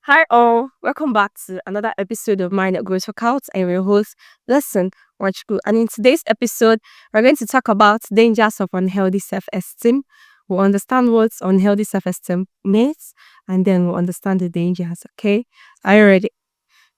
Hi all, welcome back to another episode of Mind That Goes Workouts. I'm your host, Lesson Watchku. And in today's episode, we're going to talk about dangers of unhealthy self-esteem. We'll understand what unhealthy self-esteem means, and then we'll understand the dangers. Okay, are you ready?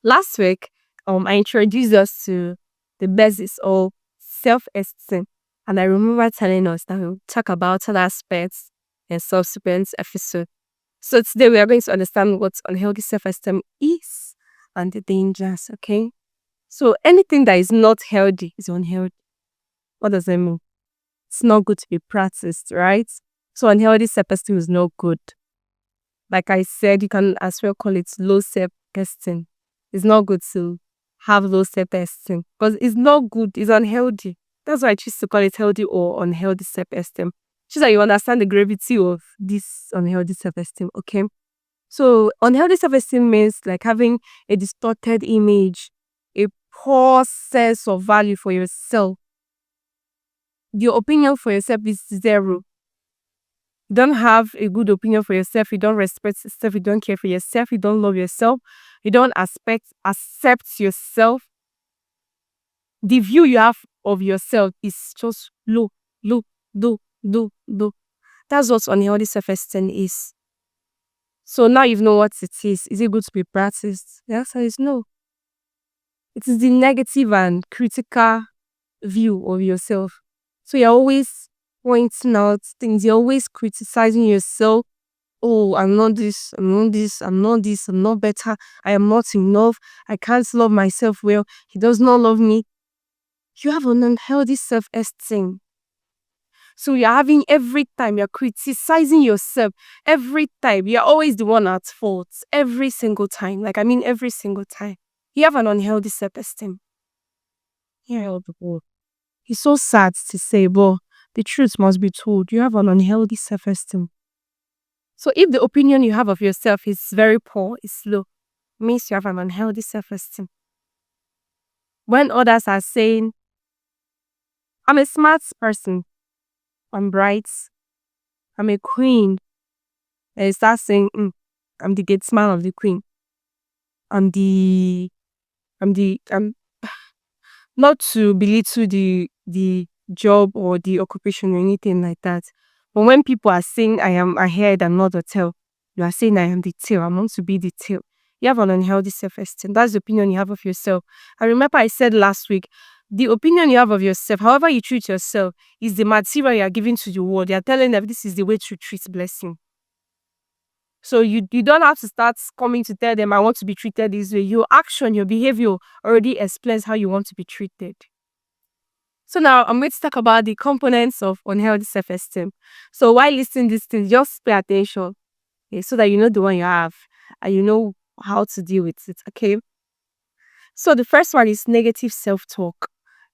Last week, I introduced us to the basis of self-esteem, and I remember telling us that we'll talk about other aspects in subsequent episodes. So today we are going to understand what unhealthy self-esteem is and the dangers, okay? So anything that is not healthy is unhealthy. What does that mean? It's not good to be practiced, right? So unhealthy self-esteem is not good. Like I said, you can as well call it low self-esteem. It's not good to have low self-esteem because it's not good, it's unhealthy. That's why I choose to call it healthy or unhealthy self-esteem. So that you understand the gravity of this unhealthy self-esteem, okay? So unhealthy self-esteem means like having a distorted image, a poor sense of value for yourself. Your opinion for yourself is zero. You don't have a good opinion for yourself. You don't respect yourself. You don't care for yourself. You don't love yourself. You don't accept yourself. The view you have of yourself is just low, low, low. That's what unhealthy self-esteem is. So now you know what it is. Is it good to be practiced? The answer is no. It is the negative and critical view of yourself. So you're always pointing out things, you're always criticizing yourself. Oh, I'm not this, I'm not this, I'm not this, I'm not better, I am not enough, I can't love myself well, he does not love me. You have an unhealthy self-esteem. So you're having every time you're criticizing yourself, every time you're always the one at fault, every single time. Like, I mean, every single time. You have an unhealthy self-esteem. Yeah, it's so sad to say, but the truth must be told. You have an unhealthy self-esteem. So if the opinion you have of yourself is very poor, is low, means you have an unhealthy self-esteem. When others are saying, I'm a smart person, I'm bright, I'm a queen, and you start saying, I'm the gate man of the queen. I'm not to belittle the job or the occupation or anything like that. But when people are saying I am a head and not a tail, you are saying I am the tail. I'm meant to be the tail. You have an unhealthy self-esteem. That's the opinion you have of yourself. I remember I said last week, the opinion you have of yourself, however you treat yourself, is the material you are giving to the world. You are telling them this is the way to treat blessing. So you don't have to start coming to tell them I want to be treated this way. Your action, your behavior already explains how you want to be treated. So now I'm going to talk about the components of unhealthy self-esteem. So while listening to these things, just pay attention, okay, so that you know the one you have and you know how to deal with it. Okay. So the first one is negative self-talk.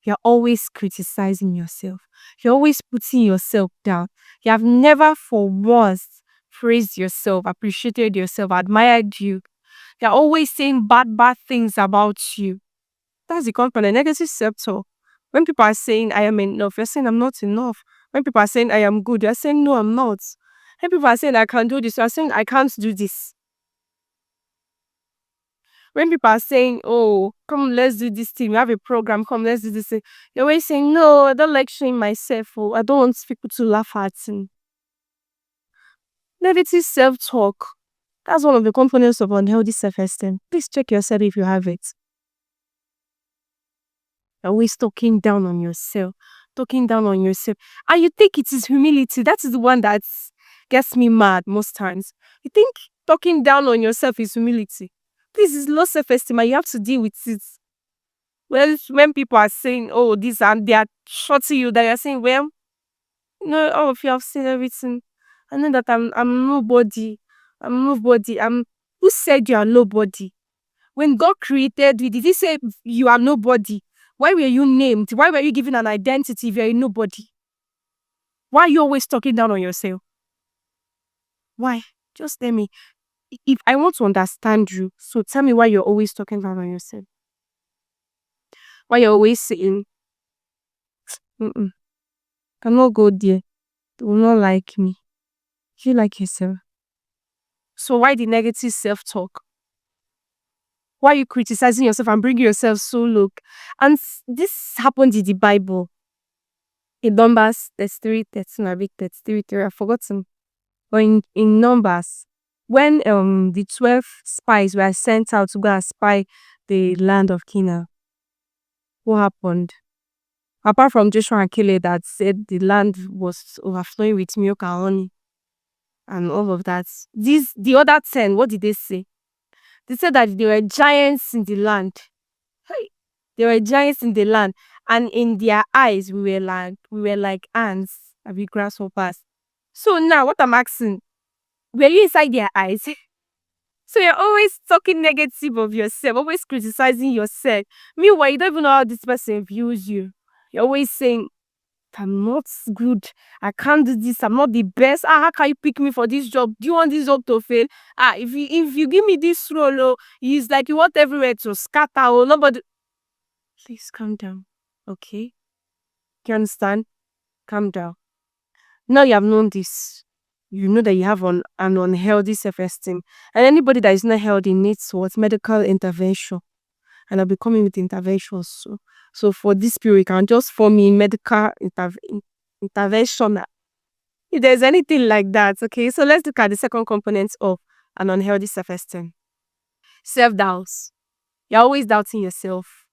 You're always criticizing yourself. You're always putting yourself down. You have never for once praised yourself, appreciated yourself, admired you. You're always saying bad things about you. That's the component. Negative self-talk. When people are saying I am enough, you're saying I'm not enough. When people are saying I am good, you're saying no, I'm not. When people are saying I can do this, you're saying I can't do this. When people are saying, oh, come, let's do this thing, we have a program, come, let's do this thing, you're always saying, no, I don't like showing myself, oh, I don't want people to laugh at me. Negative self-talk. That's one of the components of unhealthy self-esteem. Please check yourself if you have it. You're always talking down on yourself, talking down on yourself. And you think it is humility. That is the one that gets me mad most times. You think talking down on yourself is humility. Please, it's low self-esteem and you have to deal with it. Well, when people are saying, oh, this and they are shorting you, that you're saying, well, no, all of you have seen everything. I know that I'm nobody. I'm nobody. Who said you are nobody? When God created you, did he say you are nobody? Why were you named? Why were you given an identity if you're a nobody? Why are you always talking down on yourself? Why? Just tell me. If I want to understand you, so tell me why you're always talking down on yourself. Why you're always saying, mm-mm, cannot go there. They will not like me. You like yourself. So why the negative self-talk? Why are you criticizing yourself and bringing yourself so low? And this happened in the Bible. In Numbers 33, 13, I 33, 3, I've forgotten. But in Numbers, when the 12 spies were sent out to go and spy the land of Canaan, what happened? Apart from Joshua and Caleb that said the land was overflowing with milk and honey and all of that, the other 10, what did they say? They said that there were giants in the land. Hey, there were giants in the land, and in their eyes we were like ants, and we grasshoppers. So now what I'm asking, were you inside their eyes? So you're always talking negative of yourself, always criticizing yourself. Meanwhile, you don't even know how this person views you. You're always saying, I'm not good. I can't do this. I'm not the best. How can you pick me for this job? Do you want this job to fail? If you give me this role, oh, it's like you want everywhere to scatter. Oh, nobody. Please calm down. Okay? You understand? Calm down. Now you have known this. You know that you have an unhealthy self-esteem. And anybody that is not healthy needs what? Medical intervention. And I'll be coming with interventions. So for this period, you can just form me medical intervention. If there's anything like that, okay? So let's look at the second component of an unhealthy self-esteem. Self-doubt. You're always doubting yourself.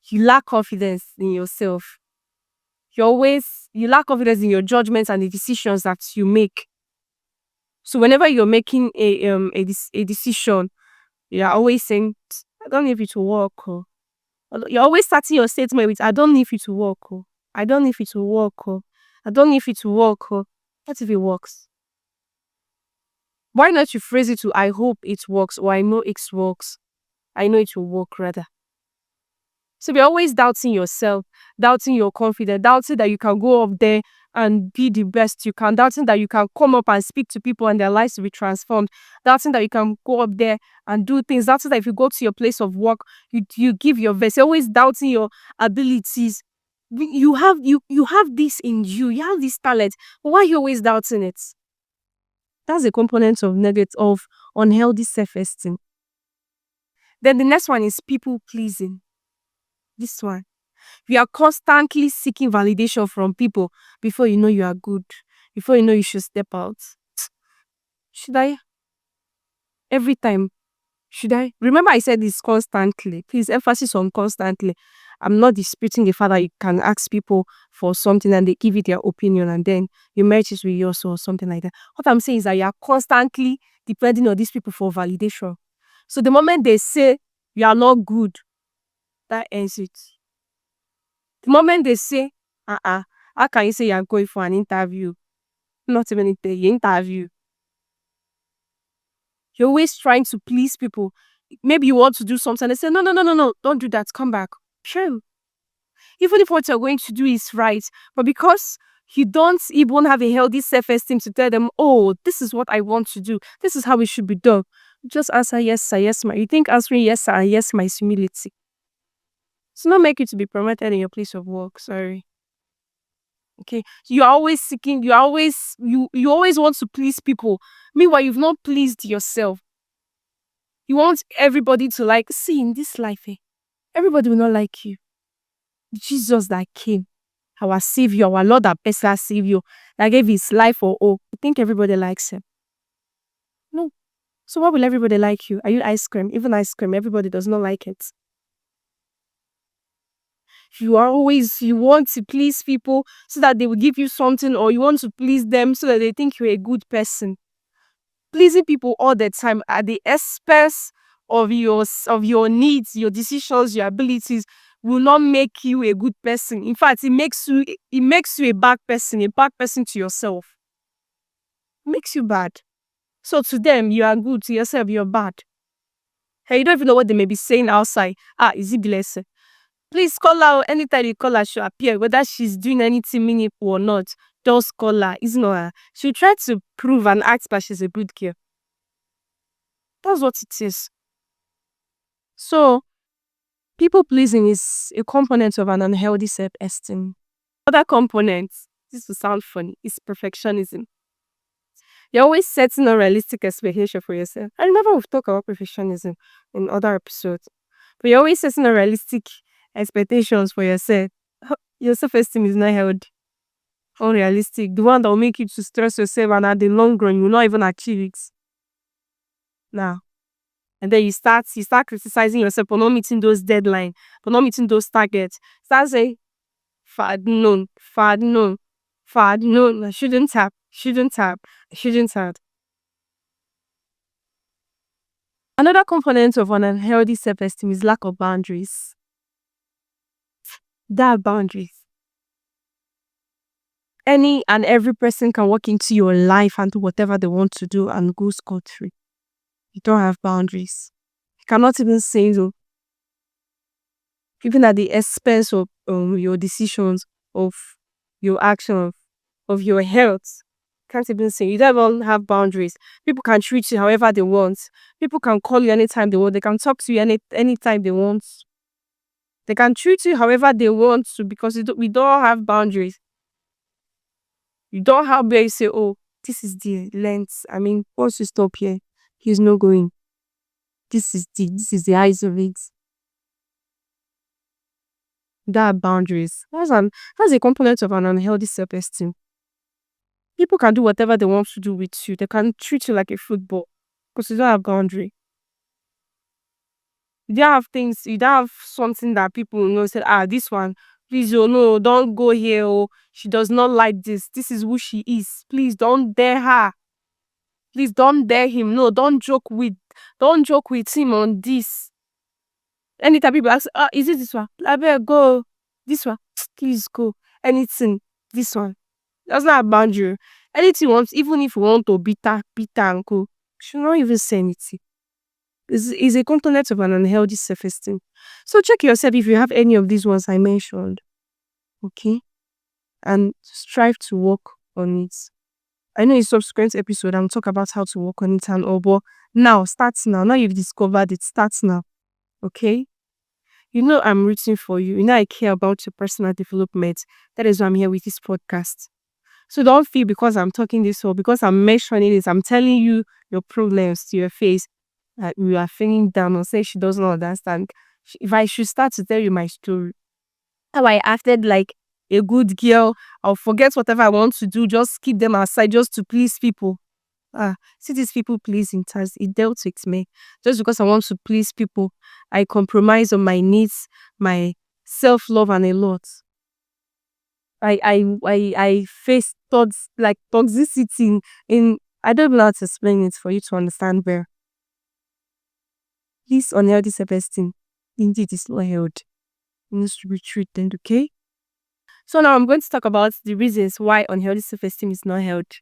You lack confidence in yourself. You lack confidence in your judgments and the decisions that you make. So whenever you're making a decision, you're always saying, I don't need it to work. Oh. You're always starting your statement with, I don't need it to work. Oh. I don't need it to work. Oh. I don't need it to work. Oh. What if it works? Why not you phrase it to, I hope it works, or I know it works. I know it will work rather. So you're always doubting yourself, doubting your confidence, doubting that you can go up there and be the best you can, doubting that you can come up and speak to people and their lives will be transformed, doubting that you can go up there and do things, doubting that if you go to your place of work, you give your best. You're always doubting your abilities. You have this in you. You have this talent. But why are you always doubting it? That's a component of negative, of unhealthy self-esteem. Then the next one is people pleasing. This one. We are constantly seeking validation from people before you know you are good, before you know you should step out. Should I? Every time. Should I? Remember, I said this constantly. Please, emphasis on constantly. I'm not disputing the fact that you can ask people for something and they give you their opinion and then you match it with yours or something like that. What I'm saying is that you are constantly depending on these people for validation. So the moment they say you are not good, that ends it. The moment they say, how can you say you're going for an interview? Not even interview. You're always trying to please people. Maybe you want to do something. They say, no, don't do that. Come back. Sure. Even if what you're going to do is right, but because you don't even have a healthy self-esteem to tell them, oh, this is what I want to do. This is how it should be done. Just answer yes, sir, yes, ma. You think answering yes, sir, and yes, ma is humility. It's not make you to be promoted in your place of work. Sorry. Okay. You're always seeking, you always want to please people. Meanwhile, you've not pleased yourself. You want everybody to like, see in this life, everybody will not like you. Jesus that came, our Savior, our Lord, our personal Savior, that gave his life for all. You think everybody likes him? No. So why will everybody like you? Are you ice cream? Even ice cream, everybody does not like it. You want to please people so that they will give you something, or you want to please them so that they think you're a good person. Pleasing people all the time at the expense of your needs, your decisions, your abilities will not make you a good person. In fact, it makes you a bad person to yourself. It makes you bad. So to them, you are good. To yourself, you're bad. Hey, you don't even know what they may be saying outside. Is it blessed? Please call her. Anytime you call her, she'll appear. Whether she's doing anything meaningful or not, just call her. It's not her. She'll try to prove and act that she's a good girl. That's what it is. So, people pleasing is a component of an unhealthy self-esteem. Other component, this will sound funny, is perfectionism. You're always setting unrealistic expectation for yourself. I remember we've talked about perfectionism in other episodes, but you're always setting unrealistic expectations for yourself. Your self-esteem is not held unrealistic. The one that will make you to stress yourself and at the long run you will not even achieve it. Now. And then you start criticizing yourself for not meeting those deadlines, for not meeting those targets. Start saying, Fad no, fad no, fad no, I shouldn't have, shouldn't have, I shouldn't have. Another component of an unhealthy self-esteem is lack of boundaries. There are boundaries. Any and every person can walk into your life and do whatever they want to do and go scot-free. You don't have boundaries. You cannot even say no, even at the expense of your decisions, of your actions, of your health. Can't even say. You don't even have boundaries. People can treat you however they want. People can call you anytime they want. They can talk to you anytime they want. They can treat you however they want to because we don't have boundaries. You don't have where you say, oh, this is the length. I mean, once you stop here, he's not going. This is the eyes of it. There are boundaries. That's a component of an unhealthy self-esteem. People can do whatever they want to do with you. They can treat you like a football because you don't have boundary. You don't have something that people know say, this one, please, oh no, don't go here, oh, she does not like this. This is who she is. Please don't dare her. Please don't dare him. No, don't joke with him on this. Anytime people ask, is it this one? I better go. This one, please go. Anything, this one. That's not a boundary. Anything you want, even if you want to beat her and go, you should not even say anything. Is a component of an unhealthy self-esteem. So check yourself if you have any of these ones I mentioned. Okay? And strive to work on it. I know in subsequent episode I'll talk about how to work on it and all, but now, start now. Now you've discovered it, start now. Okay? You know I'm rooting for you. You know I care about your personal development. That is why I'm here with this podcast. So don't feel because I'm talking this or because I'm mentioning this, I'm telling you your problems to your face. You are feeling down or say she doesn't understand. If I should start to tell you my story, how I acted like a good girl, I'll forget whatever I want to do, just keep them aside just to please people. See these people pleasing task, it dealt with me. Just because I want to please people, I compromise on my needs, my self-love and a lot. I face thoughts like toxicity in I don't know how to explain it for you to understand where. This unhealthy self-esteem indeed is not healthy. It needs to be treated, okay? So now I'm going to talk about the reasons why unhealthy self-esteem is not healthy.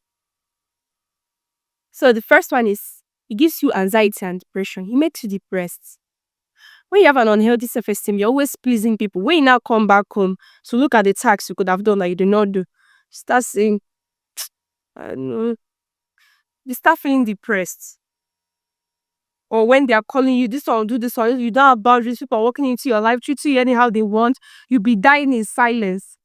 So the first one is it gives you anxiety and depression. It makes you depressed. When you have an unhealthy self-esteem, you're always pleasing people. When you now come back home to look at the tasks you could have done that you did not do, start saying, I don't know, you start feeling depressed. Or when they are calling you, this one, do this one, you don't have boundaries, people are walking into your life, treating you anyhow they want, you'll be dying in silence.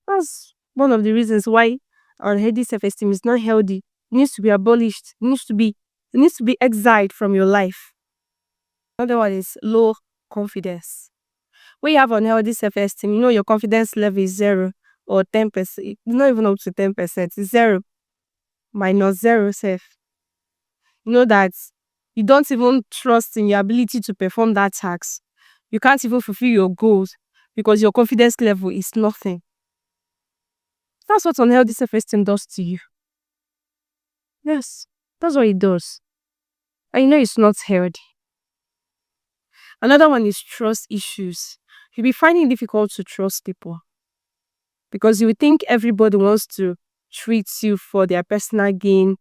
That's one of the reasons why unhealthy self-esteem is not healthy. It needs to be abolished. It needs to be exiled from your life. Another one is low confidence. When you have unhealthy self-esteem, your confidence level is 0 or 10%. It's not even up to 10%. It's 0 minus 0 self. You know that you don't even trust in your ability to perform that task. You can't even fulfill your goals because your confidence level is nothing. That's what unhealthy self-esteem does to you. Yes, that's what it does. And it's not healthy. Another one is trust issues. You'll be finding it difficult to trust people because you would think everybody wants to treat you for their personal gain.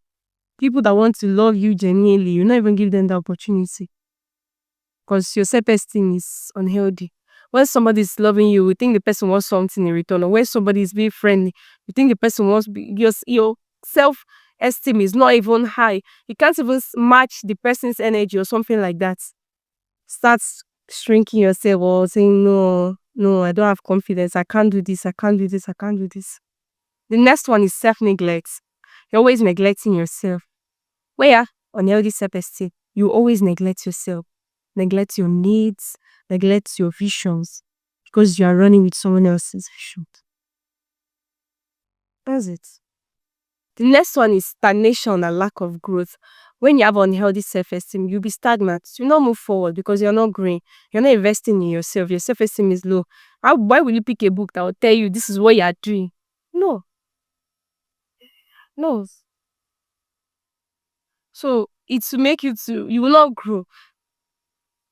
People that want to love you genuinely, you not even give them the opportunity because your self-esteem is unhealthy. When somebody is loving you, we think the person wants something in return. Or when somebody is being friendly, you think the person wants your self-esteem is not even high. You can't even match the person's energy or something like that. Start shrinking yourself or saying, no, I don't have confidence. I can't do this. I can't do this. I can't do this. The next one is self-neglect. You're always neglecting yourself. When you're unhealthy self-esteem, you always neglect yourself, neglect your needs, neglect your visions because you are running with someone else's vision. That's it. The next one is stagnation and lack of growth. When you have unhealthy self-esteem, you'll be stagnant. You'll not move forward because you're not growing. You're not investing in yourself. Your self-esteem is low. Why will you pick a book that will tell you this is what you are doing? No, no. So it's to make you will not grow.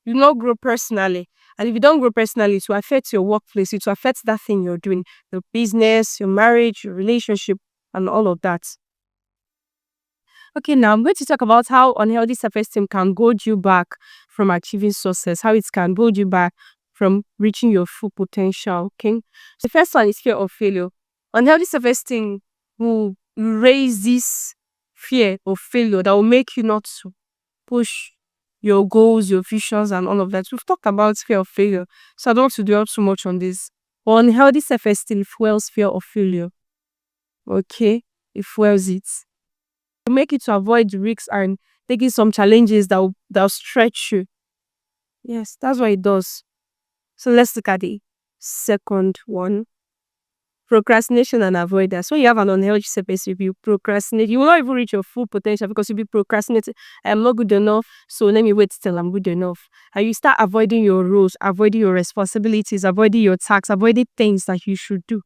You will not grow personally. And if you don't grow personally, it will affect your workplace. It will affect that thing you're doing, your business, your marriage, your relationship, and all of that. Okay, now I'm going to talk about how unhealthy self-esteem can hold you back from achieving success, how it can hold you back from reaching your full potential. Okay. The first one is fear of failure. Unhealthy self-esteem will raise this fear of failure that will make you not to push your goals, your visions, and all of that. We've talked about fear of failure, so I don't want to dwell too much on this. But unhealthy self-esteem fuels fear of failure. Okay, it fuels it. To make it to avoid the risks and taking some challenges that'll stretch you. Yes, that's what it does. So let's look at the second one. Procrastination and avoidance. When you have an unhealthy self-esteem, you procrastinate, you will not even reach your full potential because you'll be procrastinating. I'm not good enough, so let me wait till I'm good enough. And you start avoiding your roles, avoiding your responsibilities, avoiding your tasks, avoiding things that you should do.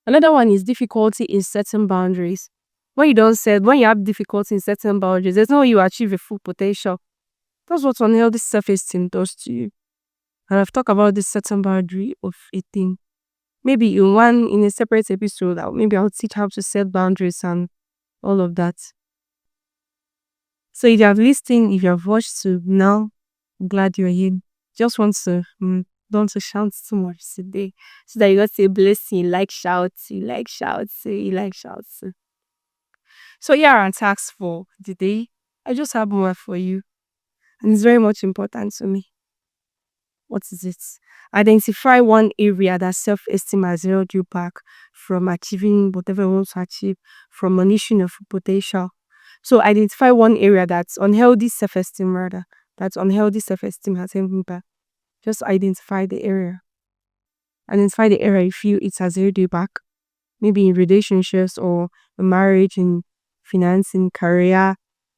Another one is difficulty in setting boundaries. When you have difficulty in setting boundaries, there's no way you achieve your full potential. That's what unhealthy self-esteem does to you. And I've talked about this certain boundary of a thing. Maybe in a separate episode, maybe I'll teach how to set boundaries and all of that. So if you have listened, if you have watched to now, I'm glad you're here. Just want to don't to shout too much today. So that you got say blessing, you like shouts. So here are tasks for the day. I just have one for you. And it's very much important to me. What is it? Identify one area that self-esteem has held you back from achieving whatever you want to achieve, from unleashing your full potential. So identify one area that's unhealthy self-esteem rather. That's unhealthy self-esteem has held you back. Just identify the area. Identify the area you feel it has held you back. Maybe in relationships or in marriage, in finance, in career,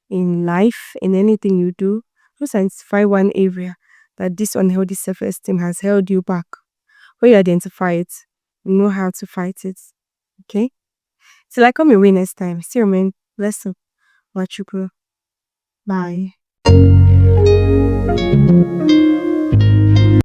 in life, in anything you do. Just identify one area that this unhealthy self-esteem has held you back. When you identify it, you know how to fight it. Okay? Till I come your way next time. Still remain blessed. Bye.